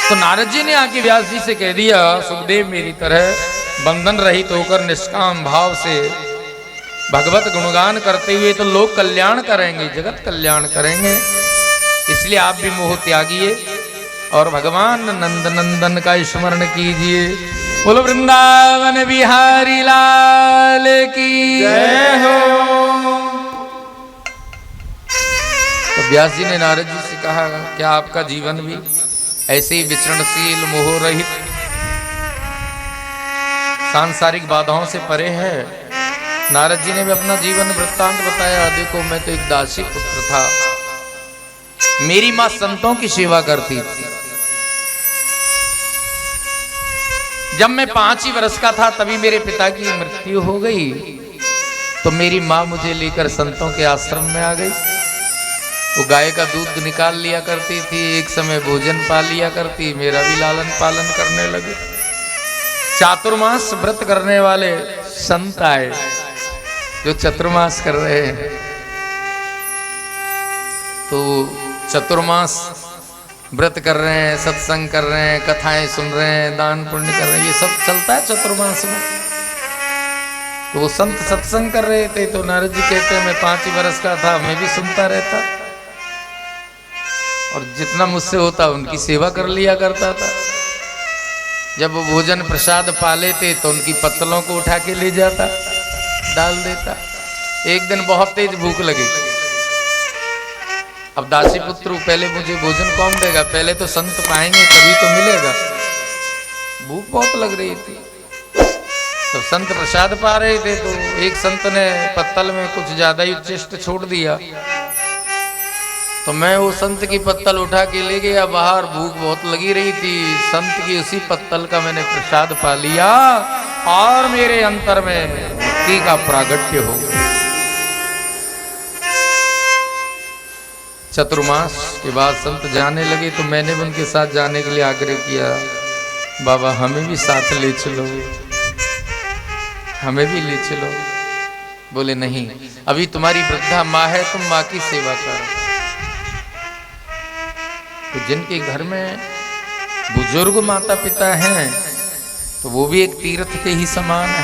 तो नारद जी ने आके व्यास जी से कह दिया, सुखदेव मेरी तरह बंधन रहित होकर निष्काम भाव से भगवत गुणगान करते हुए तो लोक कल्याण करेंगे, जगत कल्याण करेंगे। इसलिए आप भी मोह त्यागिए और भगवान नंद नंदन का स्मरण कीजिए। बोलो वृंदावन बिहारी लाल की जय हो। तो व्यास जी ने नारद जी से कहा, क्या आपका जीवन भी ऐसे ही विचरणशील मोह रहित सांसारिक बाधाओं से परे है? नारद जी ने भी अपना जीवन वृत्तांत बताया। देखो, मैं तो एक दासी पुत्र था, मेरी मां संतों की सेवा करती थी। जब मैं 5 ही वर्ष का था तभी मेरे पिता की मृत्यु हो गई, तो मेरी मां मुझे लेकर संतों के आश्रम में आ गई। वो गाय का दूध निकाल लिया करती थी, एक समय भोजन पा लिया करती, मेरा भी लालन पालन करने लगे। चातुर्मास व्रत करने वाले संत आए जो चतुर्मास कर रहे हैं। तो चतुर्मास व्रत कर रहे हैं, सत्संग कर रहे हैं, कथाएं सुन रहे हैं, दान पुण्य कर रहे हैं, ये सब चलता है चतुर्मास में। तो वो संत सत्संग कर रहे थे, तो नारद जी कहते हैं मैं 5 ही वर्ष का था, मैं भी सुनता रहता और जितना मुझसे होता उनकी सेवा कर लिया करता था। जब वो भोजन प्रसाद पा लेते तो उनकी पत्तलों को उठा के ले जाता, डाल देता। एक दिन बहुत तेज भूख लगी। अब दासी पुत्र, पहले मुझे भोजन कौन देगा? पहले तो संत पाएंगे तभी तो मिलेगा। भूख बहुत लग रही थी। तो संत प्रसाद पा रहे थे, तो एक संत ने पत्तल में कुछ ज्यादा ही उच्चिष्ट छोड़ दिया। तो मैं वो संत की पत्तल उठा के ले गया बाहर। भूख बहुत लगी रही थी, संत की उसी पत्तल का मैंने प्रसाद पा लिया और मेरे अंतर में भक्ति का प्रागट्य हो गया। चतुर्मास के बाद संत जाने लगे, तो मैंने उनके साथ जाने के लिए आग्रह किया, बाबा हमें भी साथ ले चलो, हमें भी ले चलो। बोले नहीं, अभी तुम्हारी वृद्धा माँ है, तुम माँ की सेवा करो। तो जिनके घर में बुजुर्ग माता पिता हैं तो वो भी एक तीर्थ के ही समान है।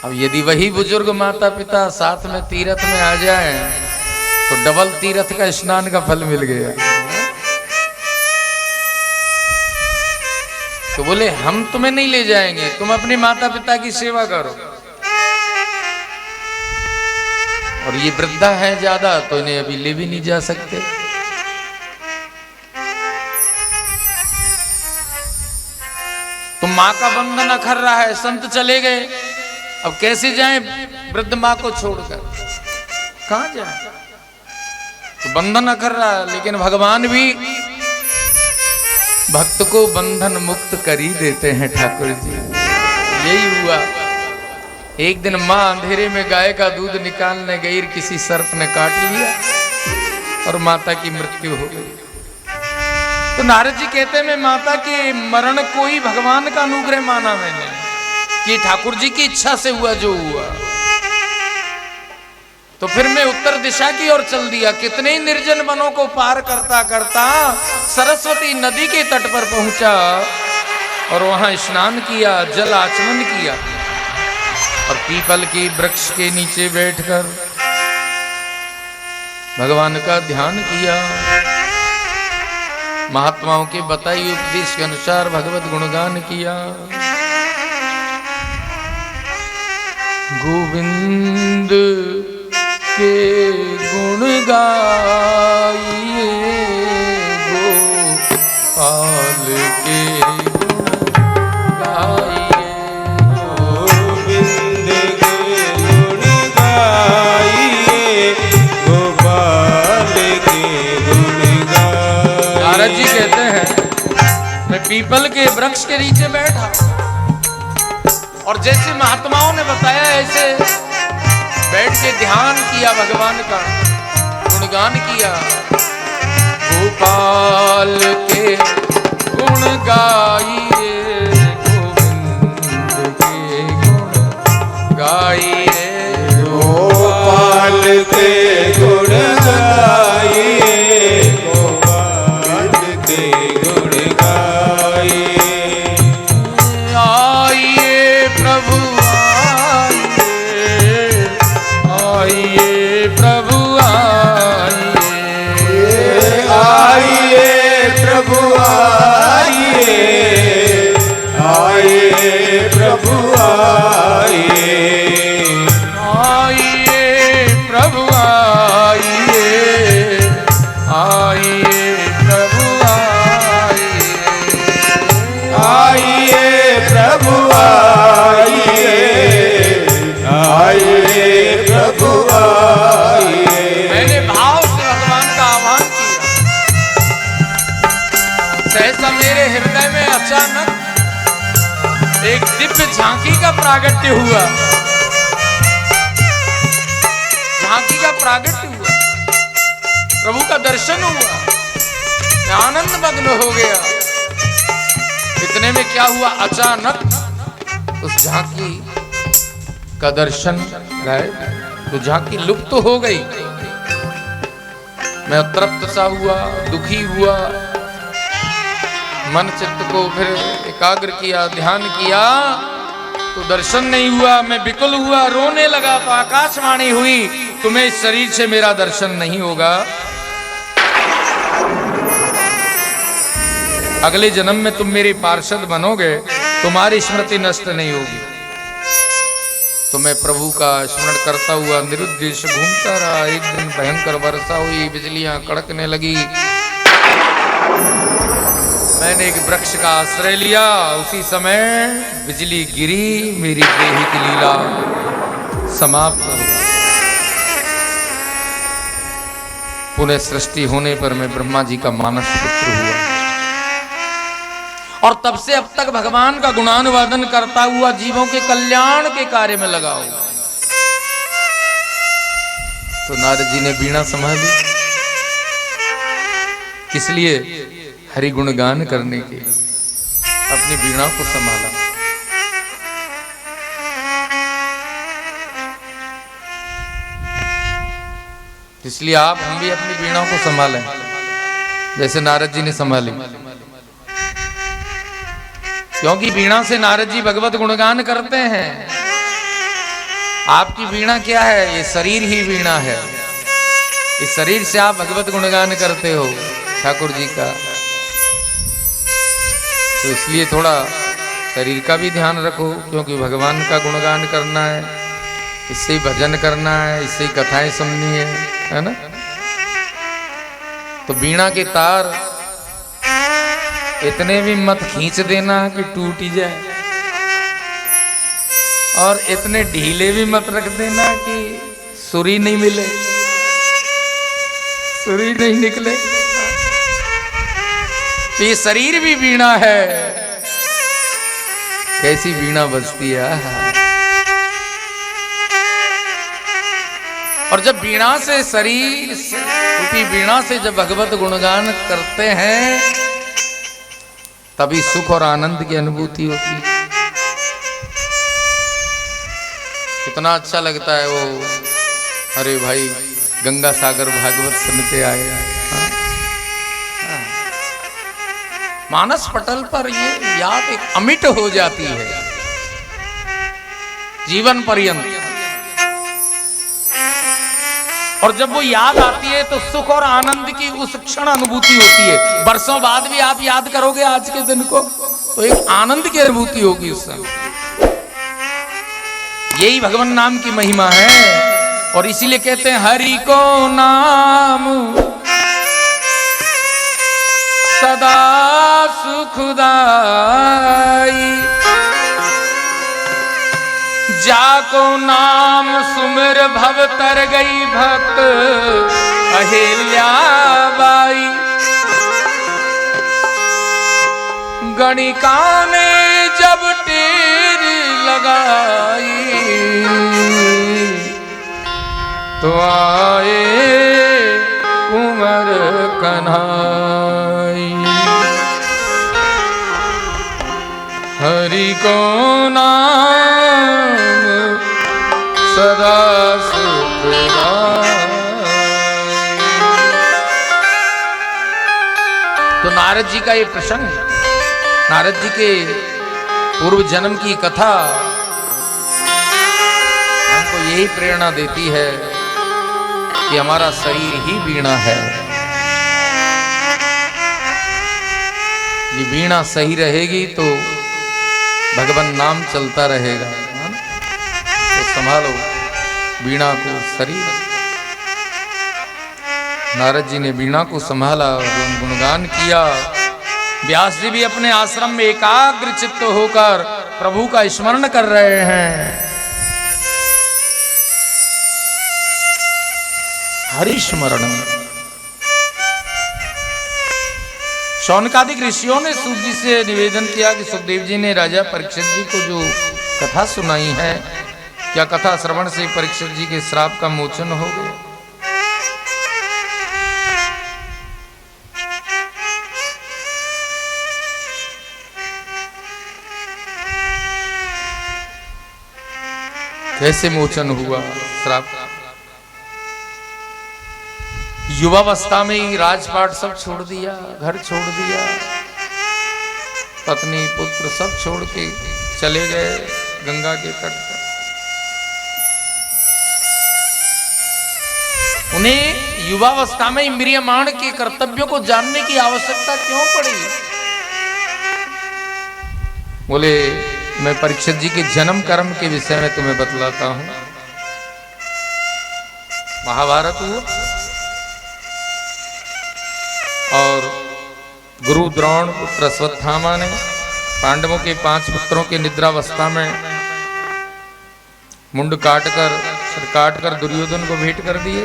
अब यदि वही बुजुर्ग माता पिता साथ में तीर्थ में आ जाए तो डबल तीर्थ का स्नान का फल मिल गया। तो बोले हम तुम्हें नहीं ले जाएंगे, तुम अपने माता पिता की सेवा करो। और ये वृद्धा है ज्यादा, तो इन्हें अभी ले भी नहीं जा सकते। तो माँ का बंधन अखर रहा है, संत चले गए, अब कैसे जाएं वृद्ध माँ को छोड़कर? कहाँ जाएं? तो बंधन अखर रहा है, लेकिन भगवान भी भक्त को बंधन मुक्त कर ही देते हैं ठाकुर जी। यही हुआ। एक दिन माँ अंधेरे में गाय का दूध निकालने गई, किसी सर्प ने काट लिया और माता की मृत्यु हो गई। तो नारद जी कहते हैं मैं माता के मरण को ही भगवान का अनुग्रह माना मैंने, कि ठाकुर जी की इच्छा से हुआ जो हुआ। तो फिर मैं उत्तर दिशा की ओर चल दिया। कितने ही निर्जन वनों को पार करता करता सरस्वती नदी के तट पर पहुंचा और वहां स्नान किया, जल आचमन किया और पीपल के वृक्ष के नीचे बैठकर भगवान का ध्यान किया। महात्माओं के बताई उपदेश के अनुसार भगवत गुणगान किया। गोविंद के गुण गाइए, गोपाल के गुण गाइए, गोविंद के गुण गाइए, गोपाल के गुण गाइए। नारद जी कहते हैं मैं पीपल के वृक्ष के नीचे बैठा और जैसे महात्माओं ने बताया ऐसे बैठ के ध्यान किया, भगवान का गुणगान किया। गोपाल के गुण गाइए, गोविंद के गुण गाइए, गोपाल के गुण गाइए, गोपाल के गुण गाइए। आइए प्रभु आइए प्रभु आइए प्रभु आइए, आइए प्रभु आइए, आइए प्रभु आइए, आइए प्रभु आइए प्रभु आइए, आइए प्रभु आइए। मैंने भाव से भगवान का आह्वान किया, सहसा मेरे हृदय में अचानक एक दिव्य झांकी का प्रागट्य हुआ, झांकी का प्रागट्य हुआ, प्रभु का दर्शन हुआ, मैं आनंद मग्न हो गया। इतने में क्या हुआ, अचानक उस झांकी का दर्शन गायब, तो झांकी लुप्त हो गई। मैं तृप्त सा हुआ, दुखी हुआ, मन चित्त को फिर एकाग्र किया, ध्यान किया, तो दर्शन नहीं हुआ। मैं विकल हुआ, रोने लगा, तो आकाशवाणी हुई, तुम्हें इस शरीर से मेरा दर्शन नहीं होगा, अगले जन्म में तुम मेरी पार्षद बनोगे, तुम्हारी स्मृति नष्ट नहीं होगी। तो मैं प्रभु का स्मरण करता हुआ निरुद्देश घूमता रहा। एक दिन भयंकर वर्षा हुई, बिजलियां कड़कने लगी। मैंने एक वृक्ष का आश्रय लिया, उसी समय बिजली गिरी, मेरी देही की लीला समाप्त हो गई। पुनः सृष्टि होने पर मैं ब्रह्मा जी का मानस पुत्र हुआ, और तब से अब तक भगवान का गुणानुवादन करता हुआ जीवों के कल्याण के कार्य में लगा हुआ। तो नारद जी ने वीणा संभाली, किस लिए? हरि गुणगान करने के लिए अपनी वीणा को संभाला। इसलिए हम भी अपनी वीणा को संभालें, जैसे नारद जी ने संभाली। क्योंकि वीणा से नारद जी भगवत गुणगान करते हैं। आपकी वीणा क्या है? ये शरीर ही वीणा है। इस शरीर से आप भगवत गुणगान करते हो ठाकुर जी का, तो इसलिए थोड़ा शरीर का भी ध्यान रखो, क्योंकि भगवान का गुणगान करना है, इससे ही भजन करना है, इससे ही कथाएं सुननी है ना। तो वीणा के तार इतने भी मत खींच देना कि टूट ही जाए, और इतने ढीले भी मत रख देना कि सुरी नहीं मिले, सुरी नहीं निकले। तो ये शरीर भी वीणा है। कैसी वीणा बजती है। और जब वीणा से शरीर रूपी वीणा से जब भगवत गुणगान करते हैं, तभी सुख और आनंद की अनुभूति होती है। कितना अच्छा लगता है वो, अरे भाई गंगा सागर भागवत सुनते आए। मानस पटल पर ये याद एक अमिट हो जाती है जीवन पर्यंत। और जब वो याद आती है तो सुख और आनंद की उस क्षण अनुभूति होती है। वर्षों बाद भी आप याद करोगे आज के दिन को, तो एक आनंद की अनुभूति होगी उस समय। यही भगवान नाम की महिमा है। और इसीलिए कहते हैं हरि को नाम सदा सुखदाई, जाको नाम सुमिर भव तर गई भक्त अहिल्याबाई। गणिका ने जब टेर लगाई, तो आए कुंवर कन्हाई। हरि को नाम सदा सुखदाई। तो नारद जी का ये प्रसंग, नारद जी के पूर्व जन्म की कथा हमको यही प्रेरणा देती है कि हमारा शरीर ही वीणा है। ये वीणा सही रहेगी तो भगवान नाम चलता रहेगा। तो संभालो वीणा को शरीर। नारद जी ने वीणा को संभाला, गुणगान किया। व्यास जी भी अपने आश्रम में एकाग्र चित्त होकर प्रभु का स्मरण कर रहे हैं। हरि स्मरण। शौनकादिक ऋषियों ने सूत जी से निवेदन किया कि सुखदेव जी ने राजा परीक्षित जी को जो कथा सुनाई है, क्या कथा श्रवण से परीक्षित जी के श्राप का मोचन हो गया? कैसे मोचन हुआ श्राप? युवावस्था में ही राजपाट सब छोड़ दिया, घर छोड़ दिया, पत्नी पुत्र सब छोड़ के चले गए गंगा के तट पर। उन्हें युवावस्था में इंद्रियमाण के कर्तव्यों को जानने की आवश्यकता क्यों पड़ी? बोले मैं परीक्षित जी के जन्म कर्म के विषय में तुम्हें बतलाता हूं। महाभारत हुआ और गुरु द्रोण पुत्र अश्वत्थामा ने पांडवों के 5 पुत्रों के निद्रावस्था में मुंड काटकर, सिर काटकर दुर्योधन को भेंट कर दिए।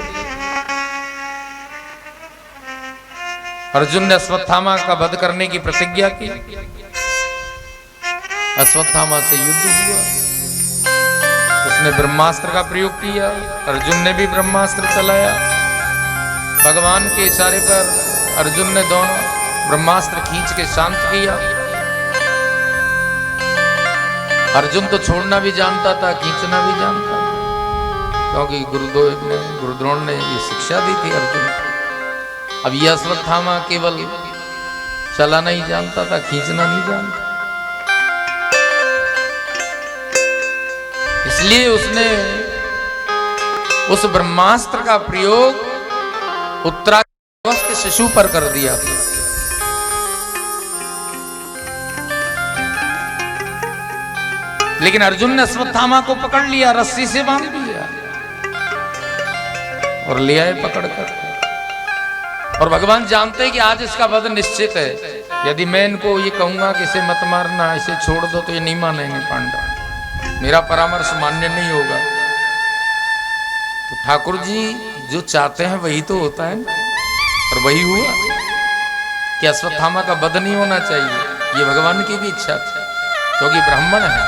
अर्जुन ने अश्वत्थामा का वध करने की प्रतिज्ञा की। अश्वत्थामा से युद्ध हुआ, उसने ब्रह्मास्त्र का प्रयोग किया, अर्जुन ने भी ब्रह्मास्त्र चलाया। भगवान के इशारे पर अर्जुन ने दोनों ब्रह्मास्त्र खींच के शांत किया। अर्जुन तो छोड़ना भी जानता था, खींचना भी जानता था, क्योंकि गुरुद्रोण ने ये शिक्षा दी थी अर्जुन को। अब यह अश्वत्थामा केवल चलाना ही जानता था, खींचना नहीं जानता। इसलिए उसने उस ब्रह्मास्त्र का प्रयोग उत्तरावस्थ शिशु पर कर दिया। लेकिन अर्जुन ने अश्वत्थामा को पकड़ लिया, रस्सी से बांध दिया और ले आए पकड़ कर। और भगवान जानते हैं कि आज इसका वध निश्चित है। यदि मैं इनको ये कहूंगा कि इसे मत मारना, इसे छोड़ दो, तो ये नहीं मानेंगे पांडव, मेरा परामर्श मान्य नहीं होगा। तो ठाकुर जी जो चाहते हैं वही तो होता है, और वही हुआ कि अश्वत्थामा का वध नहीं होना चाहिए। ये भगवान की भी इच्छा थी, क्योंकि ब्राह्मण है।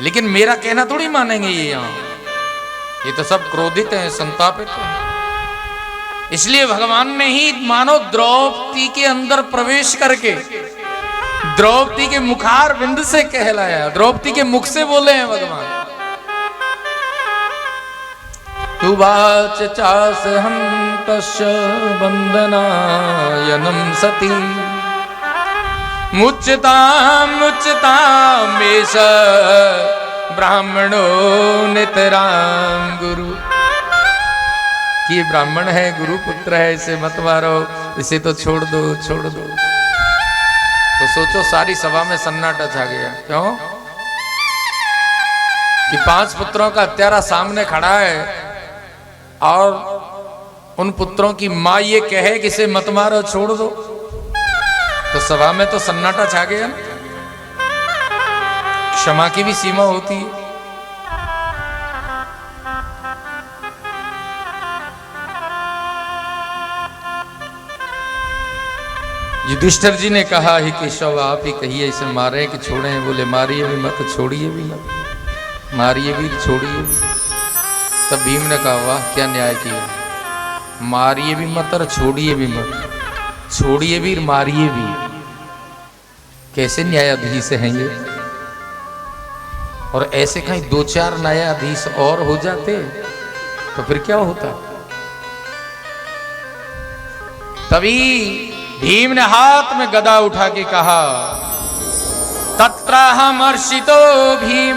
लेकिन मेरा कहना थोड़ी मानेंगे ये तो सब क्रोधित हैं, संतापित हैं। इसलिए भगवान ने ही मानो द्रौपदी के अंदर प्रवेश करके द्रौपदी के मुखार बिंद से कहलाया, द्रौपदी के मुख से बोले हैं भगवान। तुवाच चास हन्तस्य बंदनायनम सती मुच्यतामेष ब्राह्मणो नितराम गुरु। कि ब्राह्मण है, गुरु पुत्र है, इसे मत मारो, इसे तो छोड़ दो, छोड़ दो। तो सोचो सारी सभा में सन्नाटा छा गया। क्यों? कि 5 पुत्रों का हत्यारा सामने खड़ा है और उन पुत्रों की मां ये कहे कि इसे मत मारो, छोड़ दो, तो सभा में तो सन्नाटा छा गया। क्षमा की भी सीमा होती है। युधिष्ठिर जी ने कहा ही केशव आप ही कहिए, इसे मारे कि छोड़े? बोले मारिए भी मत, छोड़िए भी मत, मारिए भी छोड़िए भी। तब भीम ने कहा वाह क्या न्याय किया, मारिए भी मत और छोड़िए भी मत, छोड़िए भी मारिए भी। कैसे न्यायाधीश हैं ये? और ऐसे कहीं 2-4 न्यायाधीश और हो जाते तो फिर क्या होता। तभी भीम ने हाथ में गदा उठा के कहा, तत्राहमर्षितो भीम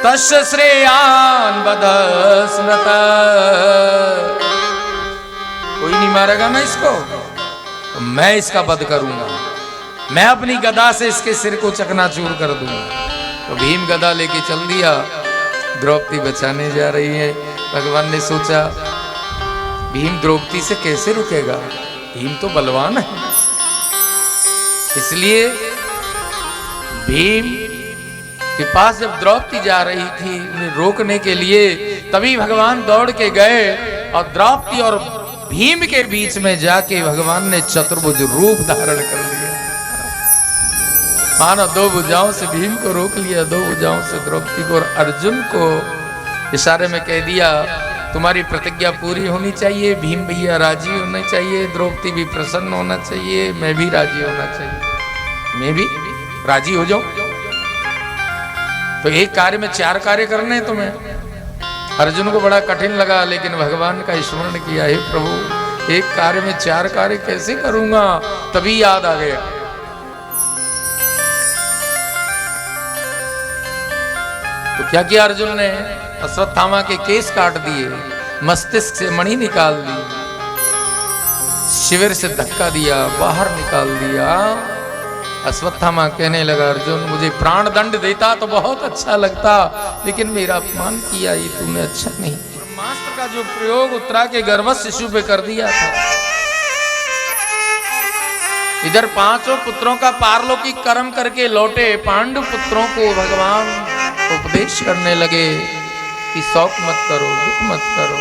तस्य श्रेयान् वधस्मृत। कोई नहीं मारेगा ना इसको, तो मैं इसका वध करूंगा, मैं अपनी गदा से इसके सिर को चकनाचूर कर दूंगा। तो भीम गदा लेके चल दिया, द्रौपदी बचाने जा रही है। भगवान ने सोचा भीम द्रौपदी से कैसे रुकेगा, भीम तो बलवान है। इसलिए भीम के पास जब द्रौपदी जा रही थी उन्हें रोकने के लिए, तभी भगवान दौड़ के गए और द्रौपदी और भीम के बीच में जाके भगवान ने चतुर्भुज रूप धारण कर लिया। मानो 2 भुजाओं से भीम को रोक लिया, 2 भुजाओं से द्रौपदी को, और अर्जुन को इशारे में कह दिया तुम्हारी प्रतिज्ञा पूरी होनी चाहिए, भीम भैया राजी होने चाहिए, द्रौपदी भी प्रसन्न होना चाहिए, मैं भी राजी होना चाहिए, मैं भी राजी हो जाऊं। तो एक कार्य में 4 कार्य करने हैं तुम्हें। अर्जुन को बड़ा कठिन लगा, लेकिन भगवान का स्मरण किया, हे प्रभु एक कार्य में 4 कार्य कैसे करूंगा। तभी याद आ गया, तो क्या किया अर्जुन ने, अश्वत्थामा के केस काट दिए, मस्तिष्क से मणि निकाल दी, शिविर से धक्का दिया, बाहर निकाल दिया। अश्वत्थामा कहने लगा, अर्जुन मुझे प्राण दंड देता तो बहुत अच्छा लगता, लेकिन मेरा अपमान किया, ये तूने अच्छा नहीं। ब्रह्मास्त्र का जो प्रयोग उत्तरा के गर्भस्थ शिशु पे कर दिया था, इधर 5 पुत्रों का पारलौकिक कर्म करके लौटे पांडु पुत्रों को भगवान उपदेश करने लगे कि शौक मत करो, दुख मत करो।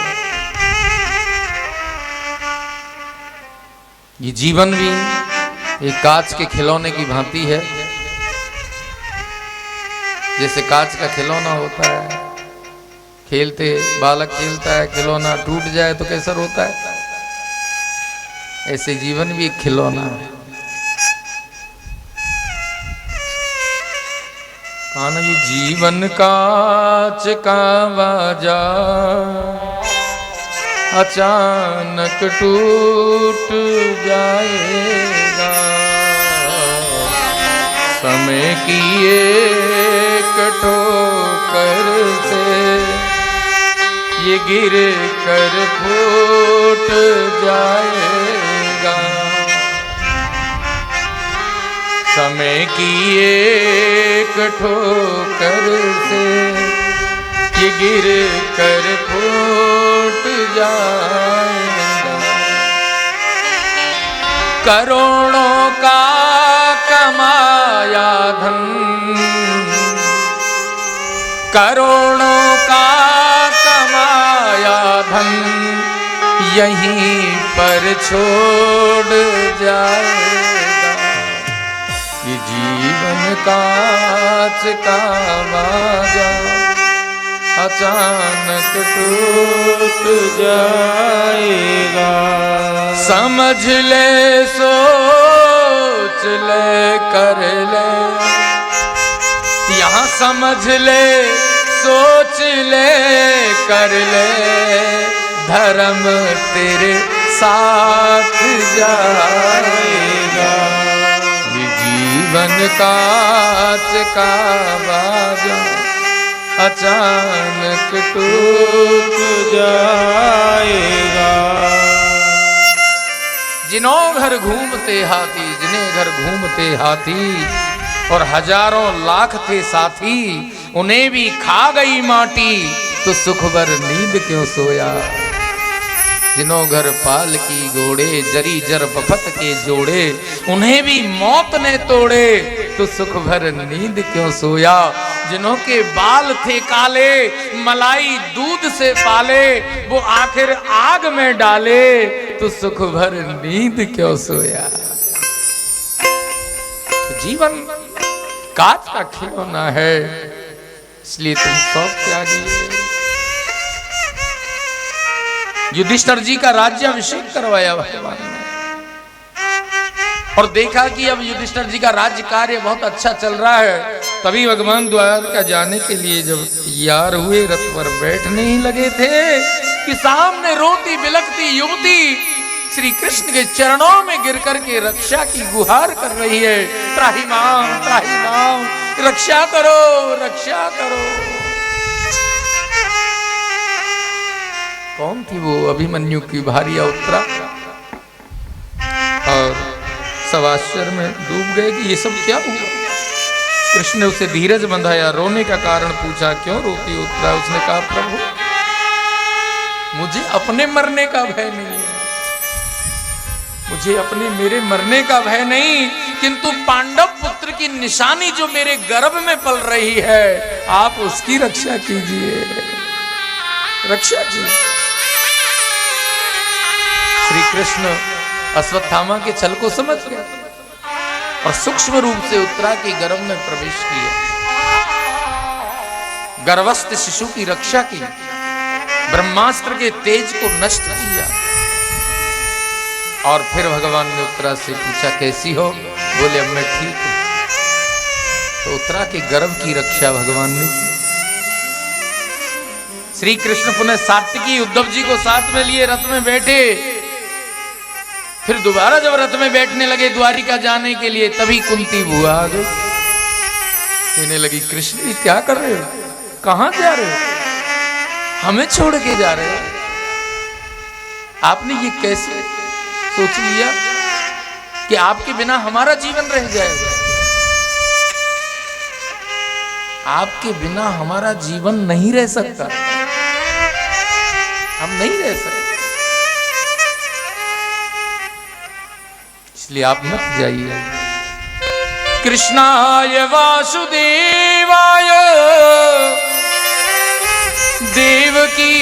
ये जीवन भी एक कांच के खिलौने की भांति है। जैसे कांच का खिलौना होता है, खेलते बालक खेलता है, खिलौना टूट जाए तो कैसा रोता है, ऐसे जीवन भी एक खिलौना है। कान ये जीवन कांच का बाजा अचानक टूट जाएगा, समय की एक ठोकर से ये गिर कर फूट जाएगा, समय की एक ठोकर से ये गिर कर फूट जाएगा। करोड़ों का कमाया धन, करोड़ों का कमाया धन यहीं पर छोड़ जाएगा। ये जीवन कांच का बाजा अचानक टूट जाएगा। समझ ले, सोच ले, कर ले, यहाँ समझ ले, सोच ले, कर ले, धर्म तेरे साथ जाएगा। ये जीवन कांच का बाजा अचानक टूट जाएगा। जिन्हों घर घूमते हाथी, जिन्हें घर घूमते हाथी और हजारों लाख थे साथी, उन्हें भी खा गई माटी तो सुख भर नींद क्यों सोया। जिन्हों घर पाल की घोड़े जरी जर बफत के जोड़े, उन्हें भी मौत ने तोड़े तो सुख भर नींद क्यों सोया। जिन्हों के बाल थे काले मलाई दूध से पाले, वो आखिर आग में डाले तो सुख भर नींद क्यों सोया। जीवन कांच का खिलौना है, इसलिए तुम शौक त्यागिए। युधिष्ठिर जी का राज्याभिषेक करवाया भगवान ने और देखा कि अब युधिष्ठिर जी का राज्य कार्य बहुत अच्छा चल रहा है, तभी भगवान द्वारका जाने के लिए जब तैयार हुए, रथ पर बैठने ही लगे थे कि सामने रोती बिलखती युवती श्री कृष्ण के चरणों में गिर करके रक्षा की गुहार कर रही है। त्राहि माम, रक्षा करो, रक्षा करो। कौन थी वो? अभिमन्यु की भार्या उत्तरा। और सब आश्चर्य में डूब गए कि ये सब क्या हुआ। कृष्ण ने उसे धीरज बंधाया, रोने का कारण पूछा, क्यों रोती उत्तरा? उसने कहा, प्रभु मुझे अपने मरने का भय नहीं है, मुझे अपने मेरे मरने का भय नहीं, किंतु पांडव पुत्र की निशानी जो मेरे गर्भ में पल रही है, आप उसकी रक्षा कीजिए, रक्षा कीजिए। श्री कृष्ण अश्वत्थामा के छल को समझ गए और सूक्ष्म रूप से उत्तरा के गर्भ में प्रवेश किया, गर्भस्थ शिशु की रक्षा की, ब्रह्मास्त्र के तेज को नष्ट किया। और फिर भगवान ने उत्तरा से पूछा, कैसी हो? बोले, अब मैं ठीक हूं। तो उत्तरा के गर्भ की रक्षा भगवान ने की। श्री कृष्ण पुनः सात्विकी उद्धव जी को साथ में लिए रथ में बैठे। फिर दोबारा जब रथ में बैठने लगे द्वारिका जाने के लिए, तभी कुंती बुआ आ गई। कहने लगी, कृष्ण जी क्या कर रहे हो? कहां जा रहे हो? हमें छोड़ के जा रहे हो? आपने ये कैसे सोच लिया कि आपके बिना हमारा जीवन रह जाएगा? आपके बिना हमारा जीवन नहीं रह सकता, हम नहीं रह सकते, इसलिए आप मत जाइए। कृष्णाय वासुदेवाय देवकी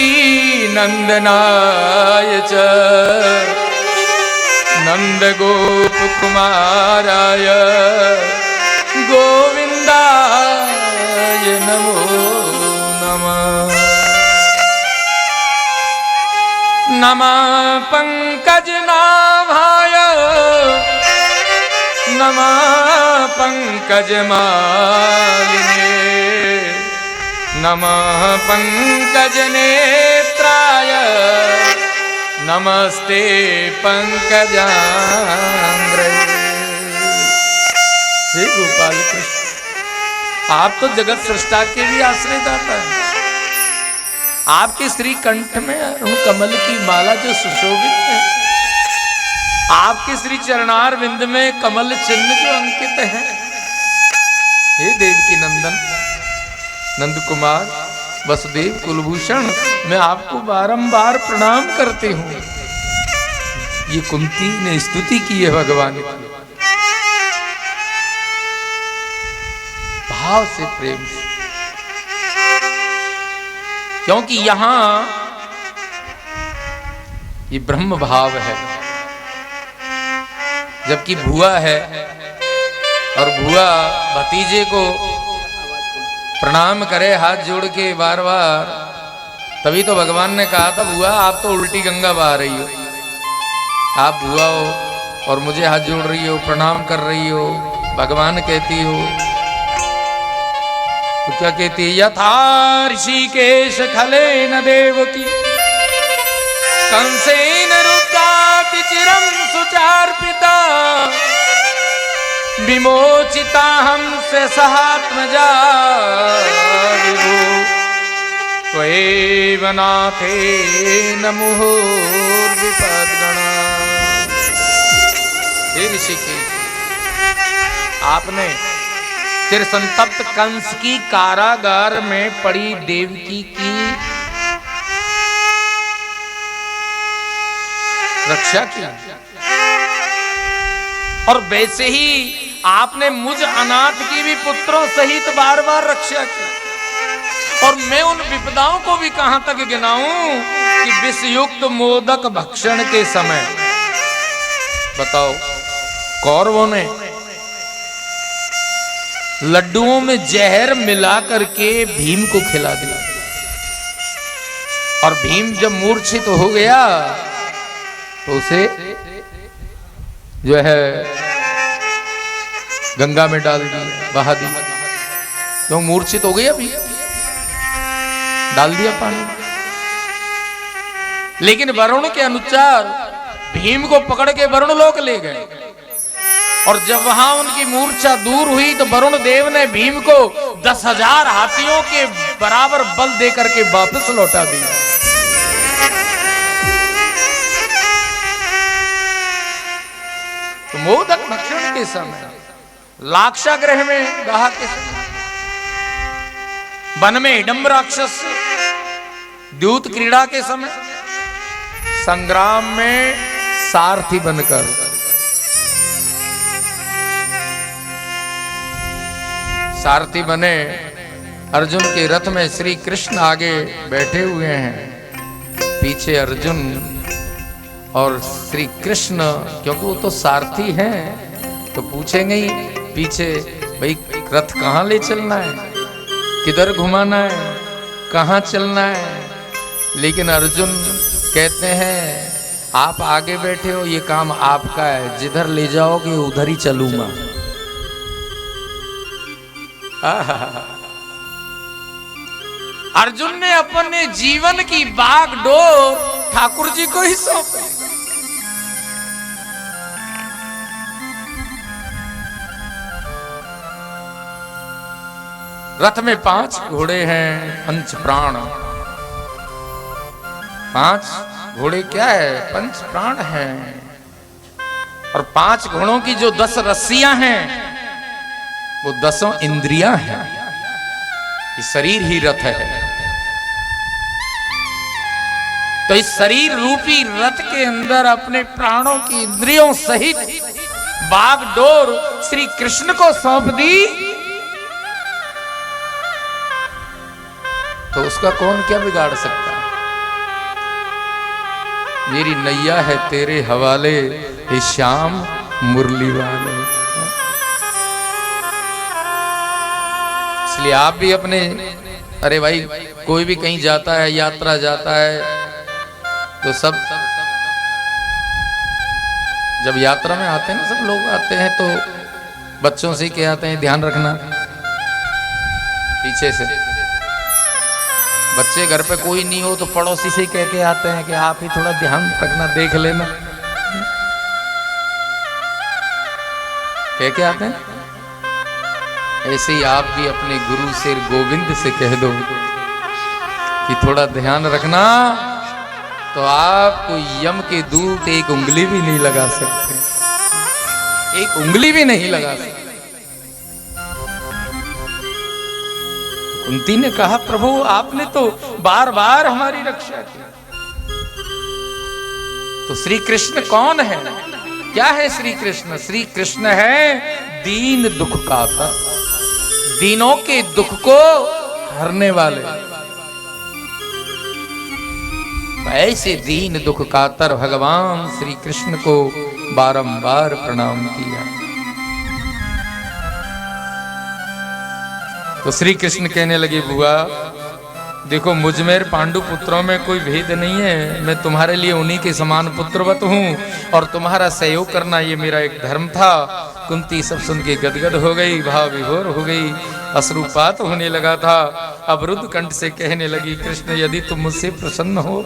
नंदनाय च नंद गोप कुमाराय गोविंदाय नमो नमः। नमः पंकजनाभाय नमः पंकजमालिने नमः पंकजनेत्राय नमस्ते पंकजांग्रये। हे गोपाल कृष्ण, आप तो जगत सृष्टा के भी आश्रयदाता हैं। आपके श्री कंठ में अरुण कमल की माला जो सुशोभित है, आपके श्री चरणार विंद में कमल चिन्ह जो अंकित है। हे देवकी नंदन, नंद कुमार, वसुदेव कुलभूषण, मैं आपको बारंबार प्रणाम करती हूं। ये कुंती ने स्तुति की है भगवान की, भाव से, प्रेम से, क्योंकि यहां ये ब्रह्म भाव है। जबकि भुआ है और भुआ भतीजे को प्रणाम करे हाथ जोड़ के बार बार, तभी तो भगवान ने कहा था, बुआ आप तो उल्टी गंगा बहा रही हो, आप बुआ हो और मुझे हाथ जोड़ रही हो, प्रणाम कर रही हो, भगवान कहती हो। तो क्या कहती है? यथा ऋषिकेश खलेन देवकी कंसेन रुद्धाति चिरं सुचार्पिता विमोचिता हमसे सहात्मजा विभो त्वयैव नाथेन मुहुर्विपद्गणा। हे ऋषिकेश, आपने चिर संतप्त कंस की कारागार में पड़ी देवकी की रक्षा की, और वैसे ही आपने मुझ अनाथ की भी पुत्रों सहित बार बार रक्षा की। और मैं उन विपदाओं को भी कहां तक गिनाऊं कि विषयुक्त मोदक भक्षण के समय, बताओ, कौरवों ने लड्डुओं में जहर मिला करके भीम को खिला दिया, और भीम जब मूर्छित हो गया तो उसे जो है गंगा में डाल दिया, बहा दिया। क्यों मूर्छित हो गई अभी, डाल दिया पानी। लेकिन वरुण के अनुसार भीम को पकड़ के वरुण लोक ले गए, और जब वहां उनकी मूर्छा दूर हुई तो वरुण देव ने भीम को 10,000 हाथियों के बराबर बल देकर के वापस लौटा दिया। तो मोदक भक्षण के समय, लाक्षागृह में गाह के समय, वन में हिडम्ब राक्षस द्यूत क्रीड़ा के समय, संग्राम में सारथी बनकर, सारथी बने। अर्जुन के रथ में श्री कृष्ण आगे बैठे हुए हैं, पीछे अर्जुन और श्री कृष्ण, क्योंकि वो तो सारथी हैं तो पूछेंगे ही पीछे, भाई रथ कहाँ ले चलना है, किधर घुमाना है, कहाँ चलना है। लेकिन अर्जुन कहते हैं आप आगे बैठे हो, ये काम आपका है, जिधर ले जाओगे उधर ही चलूंगा। अर्जुन ने अपने जीवन की बागडोर ठाकुर जी को ही सौंपी। रथ में 5 घोड़े हैं, 5 प्राण। 5 घोड़े क्या है, 5 प्राण हैं। और 5 घोड़ों की जो 10 रस्सियां हैं वो 10 इंद्रियां हैं। ये शरीर ही रथ है। तो इस शरीर रूपी रथ के अंदर अपने प्राणों की इंद्रियों सहित बागडोर श्री कृष्ण को सौंप दी, तो उसका कौन क्या बिगाड़ सकता है। मेरी नैया है तेरे हवाले, हे श्याम मुरली वाले। इसलिए आप भी अपने, अरे भाई कोई भी कहीं जाता है, यात्रा जाता है, तो सब जब यात्रा में आते हैं ना, सब लोग आते हैं तो बच्चों से क्या आते हैं, ध्यान रखना। पीछे से बच्चे घर पे कोई नहीं हो तो पड़ोसी से कह के आते हैं कि आप ही थोड़ा ध्यान रखना, देख लेना, कह के आते हैं। ऐसे ही आप भी अपने गुरु से, गोविंद से कह दो कि थोड़ा ध्यान रखना, तो आपको यम के दूत एक उंगली भी नहीं लगा सकते, एक उंगली भी नहीं लगा सकते। कुंती ने कहा प्रभु आपने तो बार बार हमारी रक्षा की। तो श्री कृष्ण कौन है, क्या है श्री कृष्ण? श्री कृष्ण है दीन दुख कातर, दीनों के दुख को हरने वाले। ऐसे दीन दुख कातर भगवान श्री कृष्ण को बारंबार प्रणाम किया। तो श्री कृष्ण कहने लगे बुआ देखो, मुझ में पांडु पुत्रों में कोई भेद नहीं है, मैं तुम्हारे लिए उन्हीं के समान पुत्रवत हूँ, और तुम्हारा सहयोग करना ये मेरा एक धर्म था। कुंती सब सुन के गदगद हो गई, भाव विभोर हो गई, अश्रुपात होने लगा था। अब रुद्ध कंठ से कहने लगी, कृष्ण यदि तुम मुझसे प्रसन्न हो,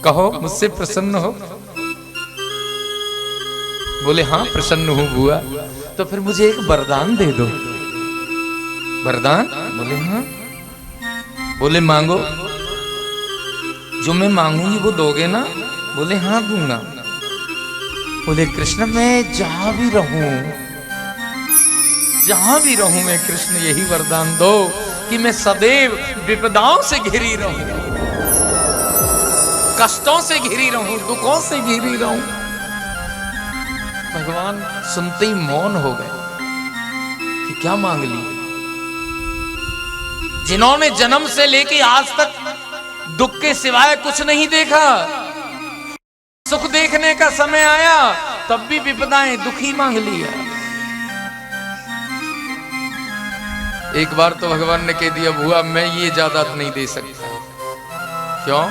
कहो मुझसे प्रसन्न हो। बोले हाँ प्रसन्न हूँ बुआ, तो फिर मुझे एक वरदान दे दो। वरदान? बोले हाँ। बोले मांगो, जो मैं मांगूंगी वो दोगे ना? बोले हाँ दूंगा। बोले कृष्ण मैं जहां भी रहूं, जहां भी रहूं मैं कृष्ण यही वरदान दो कि मैं सदैव विपदाओं से घिरी रहूं, कष्टों से घिरी रहूं, दुखों से घिरी रहूं। भगवान सुनते ही मौन हो गए कि क्या मांग ली। जिन्होंने जन्म से लेके आज तक दुख के सिवाय कुछ नहीं देखा, सुख देखने का समय आया तब भी विपदाएं दुखी मांग लिया। एक बार तो भगवान ने कह दिया बुआ मैं ये ज्यादा नहीं दे सकता। क्यों?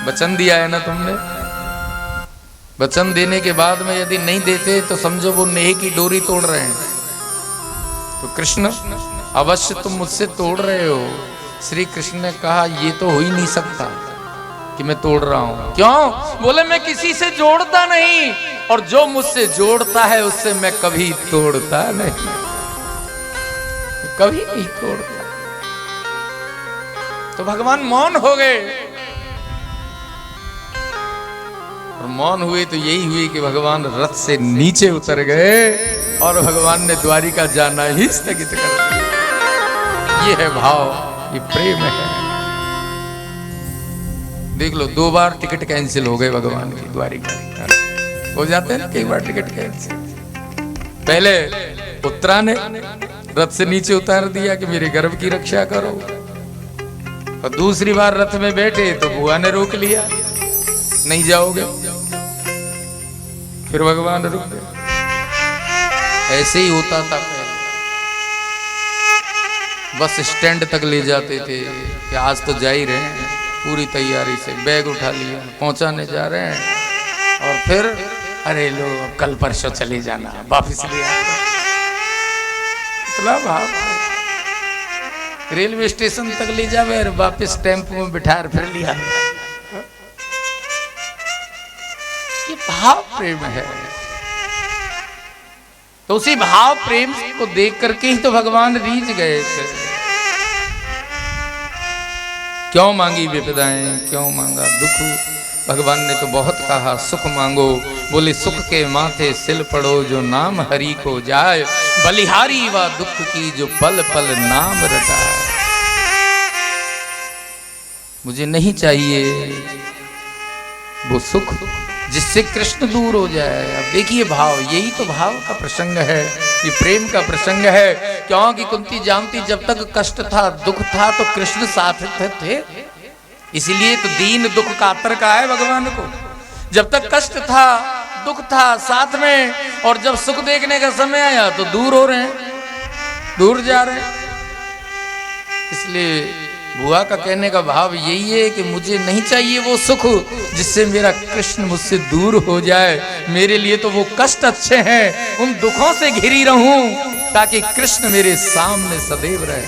वचन दिया है ना तुमने। वचन देने के बाद में यदि नहीं देते तो समझो वो नेह की डोरी तोड़ रहे हैं। तो कृष्ण अवश्य तुम मुझसे तोड़ रहे हो। श्री कृष्ण ने कहा ये तो हो ही नहीं सकता कि मैं तोड़ रहा हूं। क्यों? बोले मैं किसी से जोड़ता नहीं, और जो मुझसे जोड़ता है उससे मैं कभी तोड़ता नहीं, कभी नहीं तोड़ता। तो भगवान मौन हो गए, और मौन हुए तो यही हुई कि भगवान रथ से नीचे उतर गए और भगवान ने द्वारिका जाना ही स्थगित कर दिया। ये है भाव, ये प्रेम है। देख लो 2 बार टिकट कैंसिल हो गए भगवान की द्वारिका। हो जाते हैं ना कई बार टिकट कैंसिल। पहले पुत्रा ने रथ से नीचे उतार दिया कि मेरे गर्भ की रक्षा करो, और दूसरी बार रथ में बैठे तो बुआ ने रोक लिया, नहीं जाओगे। फिर भगवान रुक गए। ऐसे ही होता था पहले। बस स्टैंड तक ले जाते थे कि आज तो जा ही रहे हैं, पूरी तैयारी से बैग उठा लिया, पहुंचाने जा रहे हैं, और फिर अरे लो कल परसों चले जाना, वापिस ले आते। इतना भाव। रेलवे स्टेशन तक ले जावे और वापिस टेम्पो में बिठा फिर लिया। ये भाव प्रेम है। तो उसी भाव प्रेम को देख करके ही तो भगवान रीझ गए थे। क्यों मांगी विपदाएं, क्यों मांगा दुख? भगवान ने तो बहुत कहा सुख मांगो। बोले सुख के माथे सिल पड़ो, जो नाम हरि को जाए, बलिहारी व दुख की जो पल पल नाम रटाए। मुझे नहीं चाहिए वो सुख जिससे कृष्ण दूर हो जाए। अब देखिए भाव, यही तो भाव का प्रसंग है, ये प्रेम का प्रसंग है। क्योंकि कुंती जानती जब तक कष्ट था, दुख था, तो कृष्ण साथ थे। इसीलिए तो दीन दुख कातर का है भगवान को। जब तक कष्ट था, दुख था साथ में, और जब सुख देखने का समय आया तो दूर हो रहे हैं, दूर जा रहे हैं। इसलिए बुआ का कहने का भाव यही है कि मुझे नहीं चाहिए वो सुख जिससे मेरा कृष्ण मुझसे दूर हो जाए। मेरे लिए तो वो कष्ट अच्छे हैं, उन दुखों से घिरी रहूं ताकि कृष्ण मेरे सामने सदैव रहे।